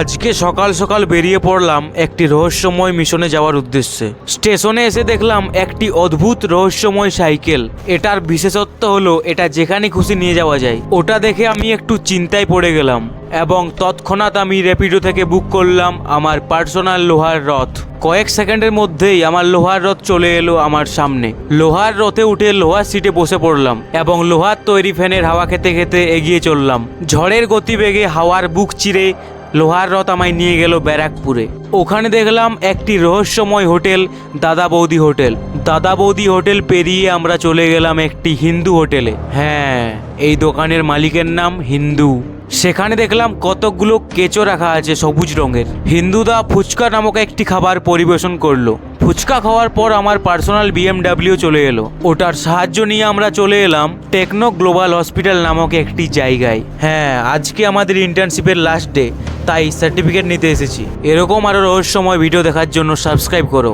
আজকে সকাল সকাল বেরিয়ে পড়লাম একটি রহস্যময় মিশনে যাওয়ার উদ্দেশ্যে। স্টেশনে এসে দেখলাম একটি অদ্ভুত রহস্যময় সাইকেল। এটার বিশেষত্ব হলো এটা যেখানে খুশি নিয়ে যাওয়া যায়। ওটা দেখে আমি একটু চিন্তায় পড়ে গেলাম এবং তৎক্ষণাৎ আমি র্যাপিডো থেকে বুক করলাম আমার পার্সোনাল লোহার রথ। কয়েক সেকেন্ডের মধ্যেই আমার লোহার রথ চলে এলো আমার সামনে। লোহার রথে উঠে লোহার সিটে বসে পড়লাম এবং লোহার তৈরি ফ্যানের হাওয়া খেতে খেতে এগিয়ে চললাম। ঝড়ের গতিবেগে হাওয়ার বুক চিরে লোহার রথ আমায় নিয়ে গেল ব্যারাকপুরে। ওখানে দেখলাম একটি রহস্যময় হোটেল, দাদা বৌদি হোটেল। দাদা বৌদি হোটেল পেরিয়ে আমরা চলে গেলাম একটি হিন্দু হোটেলে। হ্যাঁ, এই দোকানের মালিকের নাম হিন্দু। সেখানে দেখলাম কতকগুলো কেঁচো রাখা আছে সবুজ রঙের। হিন্দুদা ফুচকা নামক একটি খাবার পরিবেশন করলো। ফুচকা খাওয়ার পর আমার পার্সোনাল BMW চলে এলো। ওটার সাহায্য নিয়ে আমরা চলে এলাম টেকনো গ্লোবাল হসপিটাল নামক একটি জায়গায়। হ্যাঁ, আজকে আমাদের ইন্টার্নশিপের লাস্ট ডে, তাই সার্টিফিকেট নিতে এসেছি। এরকম আরও রহস্যময় ভিডিও দেখার জন্য সাবস্ক্রাইব করো।